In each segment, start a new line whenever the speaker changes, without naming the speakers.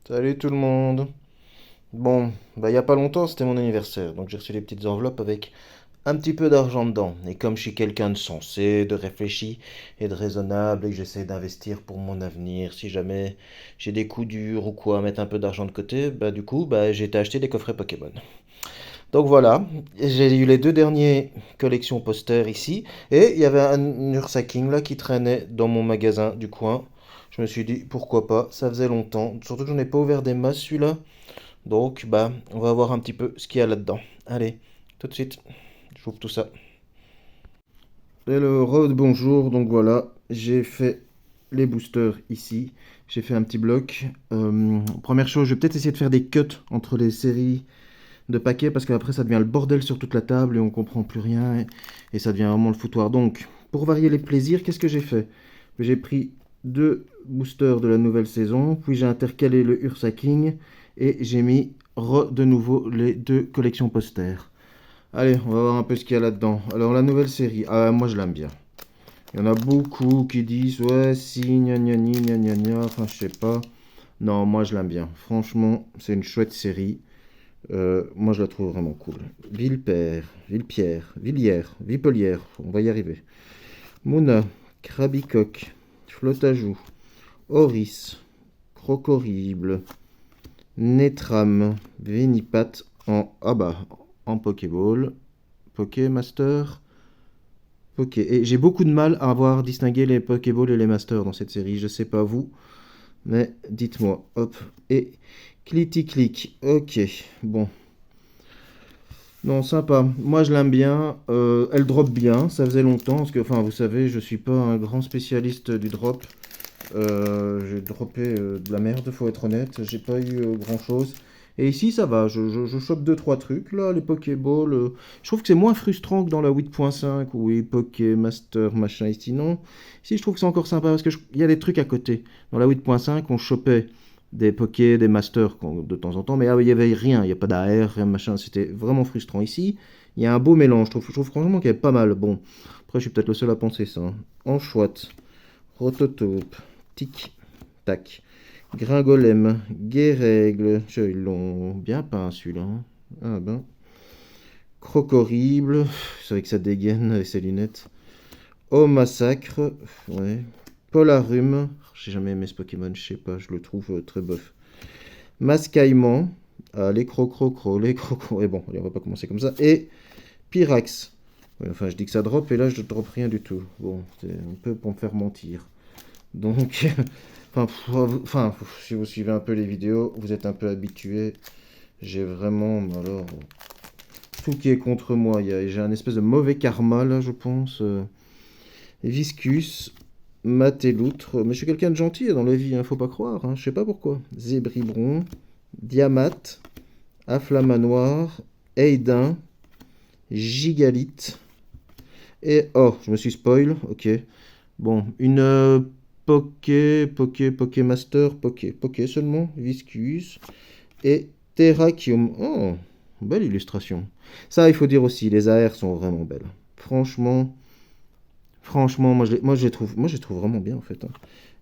Salut tout le monde. Bon, il y a pas longtemps, c'était mon anniversaire, donc j'ai reçu des petites enveloppes avec un petit peu d'argent dedans. Et comme je suis quelqu'un de sensé, de réfléchi et de raisonnable et que j'essaie d'investir pour mon avenir, si jamais j'ai des coups durs ou quoi, mettre un peu d'argent de côté, j'ai été acheter des coffrets Pokémon. Donc voilà, j'ai eu les deux derniers collections posters ici, et il y avait un Ursaking là qui traînait dans mon magasin du coin. Je me suis dit pourquoi pas, ça faisait longtemps, surtout que j'en ai pas ouvert des masses celui-là. Donc on va voir un petit peu ce qu'il y a là-dedans. Allez, tout de suite, j'ouvre tout ça. Et le road bonjour, donc voilà, j'ai fait les boosters ici. J'ai fait un petit bloc. Première chose, je vais peut-être essayer de faire des cuts entre les séries de paquets parce qu'après ça devient le bordel sur toute la table et on comprend plus rien et ça devient vraiment le foutoir. Donc, pour varier les plaisirs, qu'est-ce que j'ai fait? J'ai pris deux boosters de la nouvelle saison, puis j'ai intercalé le Ursa King et j'ai mis de nouveau les deux collections posters. Allez, on va voir un peu ce qu'il y a là-dedans. Alors, la nouvelle série, moi je l'aime bien. Il y en a beaucoup qui disent ouais, si, gna gna gna gna gna gna, enfin je sais pas. Non, moi je l'aime bien. Franchement, c'est une chouette série. Moi, je la trouve vraiment cool. Villepère, Villepierre, Villiers, Vipelière, on va y arriver. Mouna, Krabicoque, Flotajou, Oris, Crocorible, Netram, Venipat en Pokéball, Pokémaster, Poké. Et j'ai beaucoup de mal à avoir distingué les Pokéballs et les Masters dans cette série. Je sais pas vous, mais dites-moi. Hop. Et Clitti Click. Ok. Bon. Non, sympa. Moi, je l'aime bien. Elle drop bien. Ça faisait longtemps. Parce que, enfin, vous savez, je suis pas un grand spécialiste du drop. J'ai droppé de la merde, faut être honnête. J'ai pas eu grand-chose. Et ici, ça va. Je chope deux trois trucs. Là, les Pokéballs. Je trouve que c'est moins frustrant que dans la 8.5. Oui, Poké, Master, machin. Ici, non. Ici, je trouve que c'est encore sympa. Parce qu'il y a des trucs à côté. Dans la 8.5, on chopait des pokés, des masters de temps en temps, mais il y avait rien, il n'y a pas d'AR, rien machin, c'était vraiment frustrant. Ici, il y a un beau mélange, je trouve franchement qu'il y a pas mal. Bon, après je suis peut-être le seul à penser ça. Hein. Enchouette, Rototope, Tic, Tac, Gringolem, Guérègle, ils l'ont bien peint celui-là. Hein. Ah ben, Crocorible, c'est vrai que ça dégaine avec ses lunettes. Au massacre, ouais. Polarum, j'ai jamais aimé ce Pokémon, je sais pas, je le trouve très bof. Mascaillement, les crocro, les crocro, et bon, allez, on va pas commencer comme ça. Et Pyrax. Oui, enfin, je dis que ça drop, et là, je drop rien du tout. Bon, c'est un peu pour me faire mentir. Donc, si vous suivez un peu les vidéos, vous êtes un peu habitué. J'ai vraiment, alors, tout qui est contre moi. J'ai un espèce de mauvais karma, là, je pense. Viscus, Matéloutre. Mais je suis quelqu'un de gentil dans la vie, hein, faut pas croire. Hein, je sais pas pourquoi. Zébribron, Diamat, Afflamanoir, Aidin, Gigalite. Et oh, je me suis spoil. Ok. Bon, une Pokémaster, Poké seulement. Viscus. Et Terrakium. Oh, belle illustration. Ça, il faut dire aussi, les AR sont vraiment belles. Franchement. Franchement, moi je les trouve vraiment bien en fait. Hein.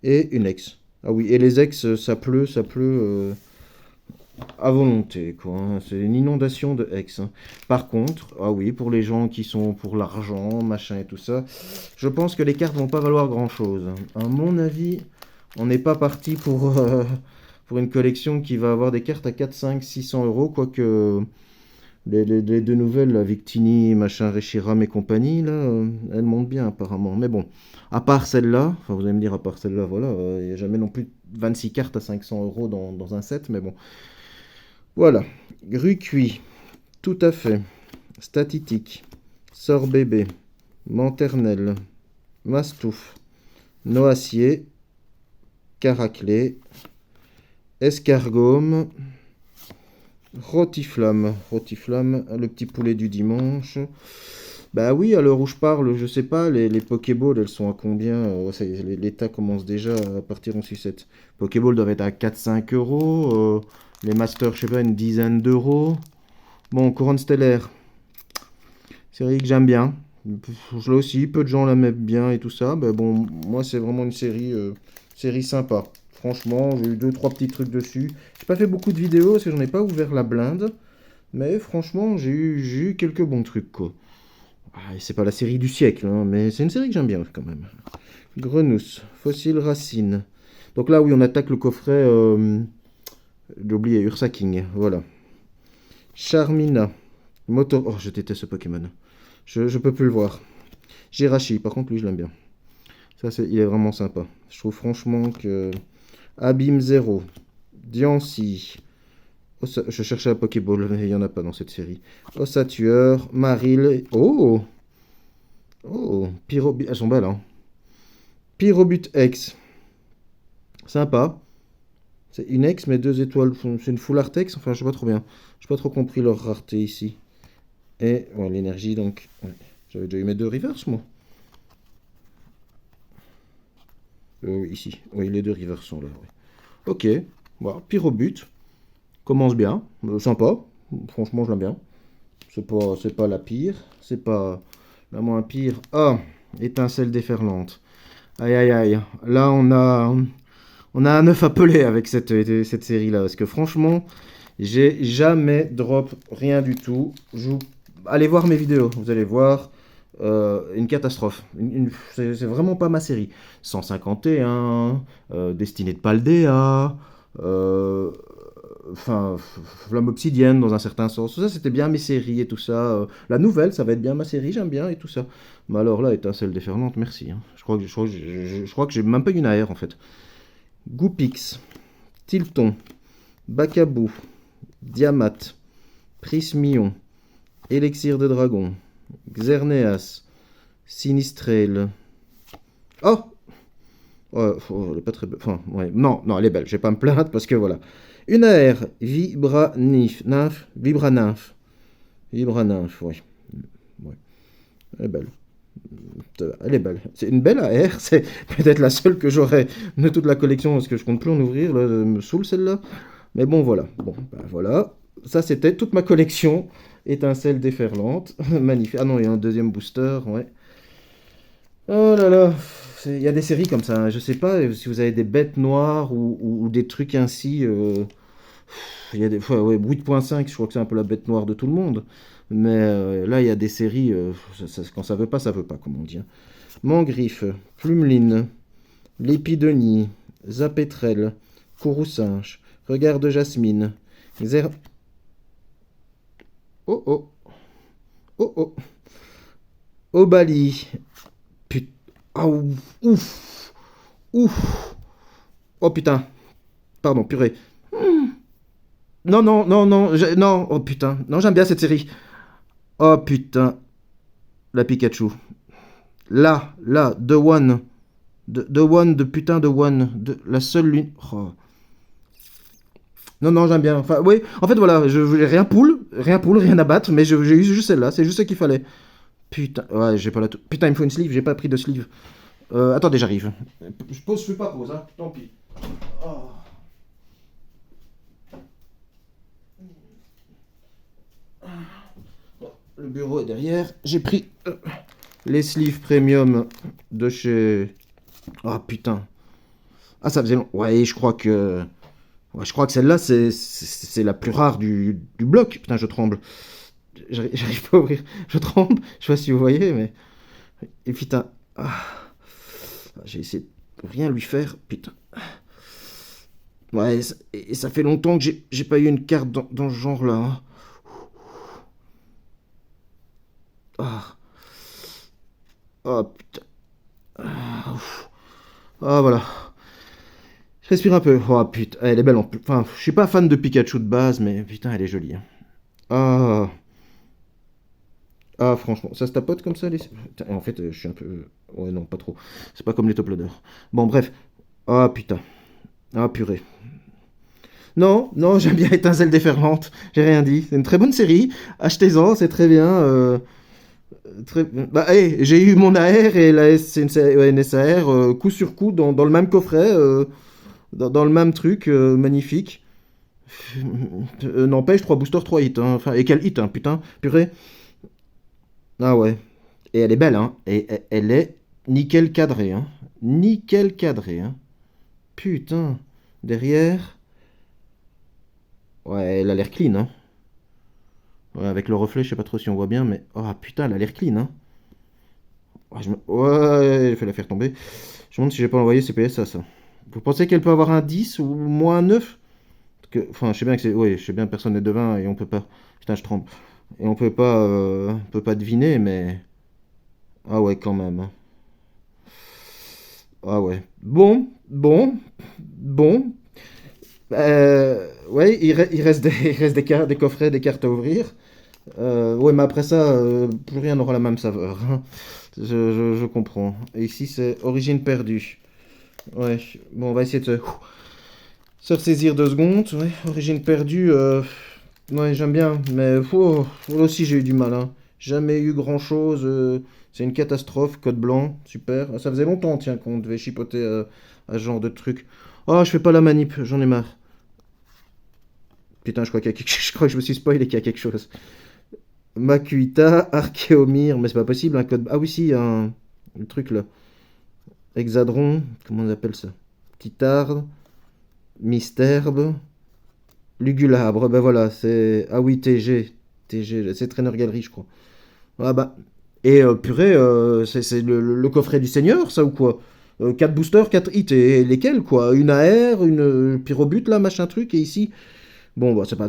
Et une ex. Ah oui, et les ex, ça pleut à volonté, quoi. Hein. C'est une inondation de ex. Hein. Par contre, ah oui, pour les gens qui sont pour l'argent, machin et tout ça, je pense que les cartes vont pas valoir grand-chose. Hein. À mon avis, on n'est pas parti pour une collection qui va avoir des cartes à 4 5 600 euros, quoique les deux nouvelles, là, Victini, machin, Reshiram et compagnie, là, elles montent bien apparemment. Mais bon, à part celle-là, enfin vous allez me dire, à part celle-là, voilà, il n'y a jamais non plus 26 cartes à 500 euros dans un set, mais bon. Voilà. Grucuit, tout à fait. Statitique, Sort bébé, Manternelle, Mastouf, Noacier, Caraclé, Escargome, Rotiflamme, le petit poulet du dimanche. Bah oui, à l'heure où je parle, je sais pas, les Pokéballs, elles sont à combien l'état commence déjà à partir en sucette. Pokéballs doivent être à 4-5 euros. Les Masters, je sais pas, une dizaine d'euros. Bon, Couronne Stellaire, série que j'aime bien. Je l'ai aussi, peu de gens la mettent bien et tout ça. Bah bon, moi c'est vraiment une série sympa. Franchement, j'ai eu 2-3 petits trucs dessus. J'ai pas fait beaucoup de vidéos parce que j'en ai pas ouvert la blinde. Mais franchement, j'ai eu quelques bons trucs, quoi. Ah, et c'est pas la série du siècle, hein, mais c'est une série que j'aime bien, quand même. Grenousse, Fossile Racine. Donc là, oui, on attaque le coffret... j'ai oublié, Ursa King, voilà. Charmina. Motor... Oh, je déteste ce Pokémon. Je peux plus le voir. Jirachi, par contre, lui, je l'aime bien. Ça, il est vraiment sympa. Je trouve franchement que... Abîme Zero. Diancie. Je cherchais la Pokéball, mais il n'y en a pas dans cette série. Ossatueur, Maril. Oh! Oh! Pyrobut. Elles sont belles, hein. Pyrobut X. Sympa. C'est une X, mais 2 étoiles. C'est une full Artex. Enfin, je sais pas trop bien. Je pas trop compris leur rareté ici. Et ouais, l'énergie, donc. Ouais. J'avais déjà eu mes 2 reverse, moi. Ici. Oui, les 2 reverse sont là. Ouais. Ok. Voilà. Pyrobut. Commence bien. Sympa. Franchement, je l'aime bien. C'est pas la pire. C'est pas la moins pire. Ah, étincelle déferlante. Aïe aïe aïe. Là, on a un œuf à peler avec cette série-là. Parce que franchement, j'ai jamais drop rien du tout. Allez voir mes vidéos. Vous allez voir. Une catastrophe. C'est vraiment pas ma série. 151, Destinée de Paldea, enfin, Flamme Obsidienne dans un certain sens. Tout ça, c'était bien mes séries et tout ça. La nouvelle, ça va être bien ma série, j'aime bien et tout ça. Mais alors là, étincelle déferlante, merci. Hein. Je crois que j'ai même pas une AR en fait. Goupix, Tilton, Bacabou, Diamat, Prismion, Élixir de Dragon, Xerneas, Sinistrel. Oh! Elle est pas très belle. Enfin, ouais. Non, non, elle est belle. Je vais pas me plaindre parce que voilà. Une AR, Vibra-Nymph. Vibra-Nymph, ouais. Ouais. Elle est belle. Elle est belle. C'est une belle AR. C'est peut-être la seule que j'aurai de toute la collection parce que je compte plus en ouvrir. Là, me saoule celle-là. Mais bon, voilà. Bon, bah, voilà. Ça, c'était toute ma collection. Étincelle déferlante. Magnifique. Ah non, il y a un deuxième booster. Ouais. Oh là là. Il y a des séries comme ça. Hein. Je sais pas si vous avez des bêtes noires ou des trucs ainsi. Il y a des fois, ouais, 8.5, je crois que c'est un peu la bête noire de tout le monde. Mais là, il y a des séries. Quand ça veut pas, comme on dit. Hein. Mangriffe, Plumeline, Lépidonie, Zapétrel, Courroucinche, Regard de Jasmine, Xer... Oh oh, oh oh, Obali, putain, ah, ouf, ouf, oh putain, pardon, purée. Non, non, non, non, non, oh putain, non, j'aime bien cette série. Oh putain, la Pikachu. Là, The One. The One, de putain de One. La seule lune. Oh. Non, non, j'aime bien. Enfin, oui, en fait, voilà, je voulais rien poule, rien à battre, mais j'ai eu juste celle-là, c'est juste ce qu'il fallait. Putain, ouais, j'ai pas la. Putain, il me faut une sleeve, j'ai pas pris de sleeve. Attendez, j'arrive. Je fais pas pause, hein, tant pis. Oh. Le bureau est derrière. J'ai pris les sleeves premium de chez. Ah putain. Ah, ça faisait long. Ouais, je crois que celle-là, c'est la plus rare du bloc. Putain, je tremble. J'arrive pas à ouvrir. Je tremble. Je sais pas si vous voyez, mais. Et putain. Ah. J'ai essayé de rien lui faire. Putain. Ouais, et ça fait longtemps que j'ai pas eu une carte dans ce genre-là. Hein. Ah. Oh putain. Ah, voilà. Je respire un peu. Oh putain, elle est belle en plus. Enfin, je suis pas fan de Pikachu de base, mais putain, elle est jolie. Hein. Ah. Ah, franchement, ça se tapote comme ça les... Putain, en fait, je suis un peu... Ouais, non, pas trop. C'est pas comme les top loaders. Bon, bref. Ah, putain. Ah, purée. Non, non, j'aime bien Étincelle déferlante. J'ai rien dit. C'est une très bonne série. Achetez-en, c'est très bien. Bah, hey, j'ai eu mon AR et la NSAR coup sur coup dans le même coffret, dans le même truc, magnifique. N'empêche, 3 boosters, 3 hits. Hein. Enfin, et quel hit, hein, putain, purée. Ah ouais. Et elle est belle, hein. Et elle est nickel cadrée, hein. Nickel cadrée, hein. Putain. Derrière. Ouais, elle a l'air clean, hein. Ouais, avec le reflet, je sais pas trop si on voit bien, mais... Oh putain, elle a l'air clean, hein. Ouais, il fallait la faire tomber. Je me demande si j'ai pas envoyé CPS à ça. Vous pensez qu'elle peut avoir un 10 ou moins un 9? Enfin, je sais bien que c'est... Oui, je sais bien, personne n'est devin et on peut pas... Putain, je tremble. Et on peut pas deviner, mais... Ah ouais, quand même, hein. Ah ouais. Bon. Ouais, il reste il reste des coffrets, des cartes à ouvrir. Ouais, mais après ça, plus rien n'aura la même saveur, hein. Je comprends. Et ici, c'est origine perdue. Ouais, bon, on va essayer de se ressaisir 2 secondes. Ouais, origine perdue, ouais, j'aime bien, mais là aussi j'ai eu du mal, hein. Jamais eu grand-chose. C'est une catastrophe, code blanc, super. Ah, ça faisait longtemps, tiens, qu'on devait chipoter à ce genre de truc. Oh, je fais pas la manip, j'en ai marre. Putain, je crois que je me suis spoilé qu'il y a quelque chose. Makuita, Archéomir, mais c'est pas possible, un code. Ah oui, si, le truc là. Hexadron, comment on appelle ça? Titarde, Mysterbe, Lugulabre, ben voilà, c'est. Ah oui, TG, c'est Trainer Galerie, je crois. Ah bah. Et purée, c'est le coffret du Seigneur, ça ou quoi? 4 boosters, 4 hits, et lesquels quoi? Une AR, une pyrobute là, machin truc, et ici. Bon, bah, c'est pas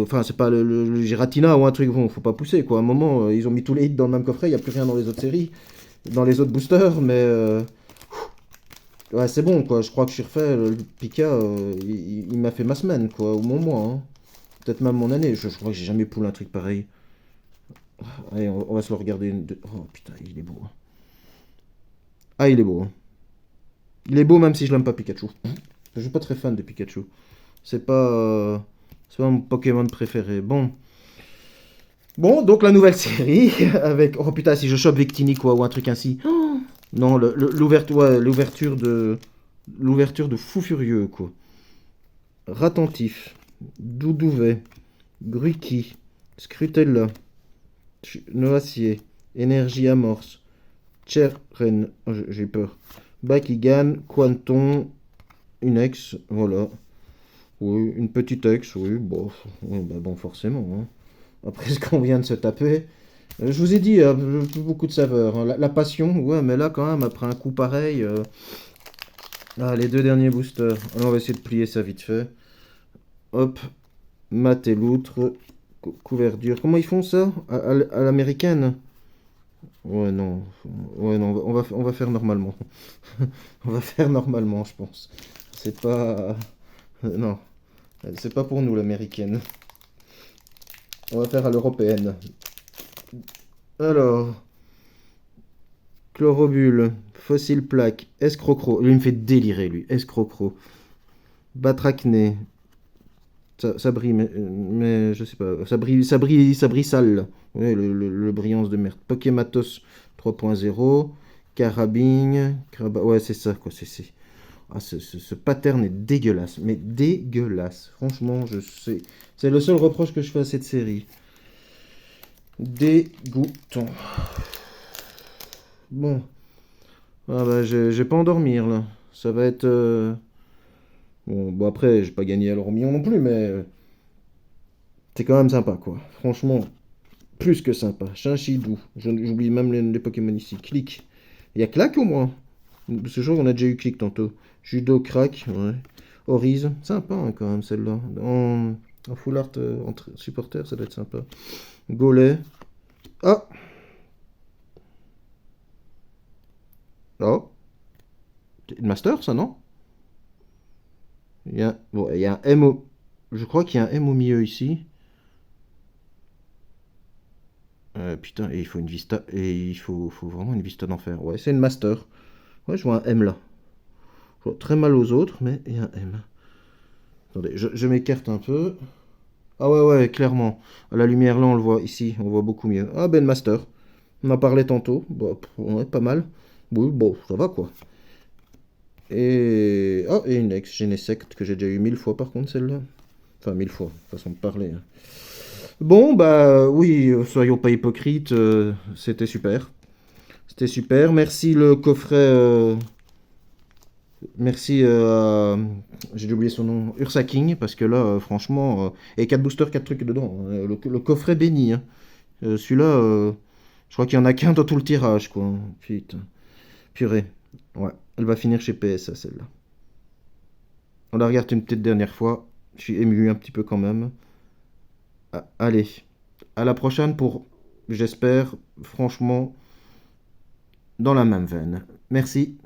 enfin, c'est pas le Giratina ou un truc, bon, faut pas pousser quoi. À un moment, ils ont mis tous les hits dans le même coffret, il y a plus rien dans les autres séries, dans les autres boosters, mais. Ouais, c'est bon quoi, je crois que je suis refait. Le Pika, il m'a fait ma semaine quoi, ou mon mois, hein. Peut-être même mon année, je crois que j'ai jamais poulé un truc pareil. Allez, on va se le regarder Oh putain, il est beau, hein. Ah, il est beau, hein. Il est beau même si je l'aime pas Pikachu. Je suis pas très fan de Pikachu. C'est pas mon Pokémon préféré. Bon, donc la nouvelle série avec... Oh putain, si je chope Victini quoi, ou un truc ainsi. Oh non, l'ouverture ouais, l'ouverture de Fou Furieux quoi. Ratentif, Doudouvet, Gruki, Scrutella, Noacier, Énergie Amorce, Cheren, oh, j'ai peur. Bakigan, Quanton, une ex, voilà. Oui, une petite ex, oui, bon, oui, bah bon, forcément, hein. Après ce qu'on vient de se taper. Je vous ai dit, beaucoup de saveurs, hein. La passion, ouais, mais là, quand même, après un coup pareil. Ah, les 2 derniers boosters. Alors, on va essayer de plier ça vite fait. Hop, mat et loutre. Couverture. Comment ils font ça? À l'américaine? Ouais, non. Ouais, non, on va faire normalement. On va faire normalement, je pense. C'est pas. Non, c'est pas pour nous l'américaine. On va faire à l'européenne. Alors, Chlorobule, Fossile Plaque, Escrocro. Lui, il me fait délirer, lui. Escrocro. Batracné. Ça brille, mais je sais pas. Ça brille sale, là. Ouais, le brillance de merde. Pokématos 3.0. Carabine. Ouais, c'est ça, quoi. Ah, ce pattern est dégueulasse. Mais dégueulasse. Franchement, je sais. C'est le seul reproche que je fais à cette série. Dégoûtant. Bon. Ah bah, je vais pas endormir, là. Ça va être... Bon, après, j'ai pas gagné à l'euro million non plus, mais... c'est quand même sympa, quoi. Franchement, plus que sympa. Chinchidou. J'oublie même les Pokémon ici. Clic. Il y a Clac au moins. Ce jour, on a déjà eu Clic tantôt. Judo, Crack, ouais. Oriz. Sympa, hein, quand même, celle-là. En full art, supporter, ça doit être sympa. Gollet. Ah! Oh! C'est une master, ça, non? Bon, il y a un M au... Je crois qu'il y a un M au milieu ici. Putain, et il faut une vista. Et faut vraiment une vista d'enfer. Ouais, c'est une master. Ouais, je vois un M là. Je vois très mal aux autres, mais il y a un M. Attendez, je m'écarte un peu. Ah ouais, clairement. À la lumière là, on le voit ici. On voit beaucoup mieux. Ah ben, master. On en parlait tantôt. Bon, ouais, pas mal. Oui, bon, ça va quoi. Et une ex Genesect que j'ai déjà eu 1000 fois par contre celle-là. Enfin 1000 fois, façon de parler, hein. Bon bah oui, soyons pas hypocrites, c'était super. C'était super. Merci le coffret Merci j'ai oublié son nom, Ursa King, parce que là, franchement, et 4 boosters, 4 trucs dedans, hein. Le coffret béni, hein. Celui-là, je crois qu'il y en a qu'un dans tout le tirage, quoi. Putain, purée. Ouais, elle va finir chez PSA, celle-là. On la regarde une petite dernière fois. Je suis ému un petit peu quand même. Ah, allez, à la prochaine pour, j'espère, franchement, dans la même veine. Merci.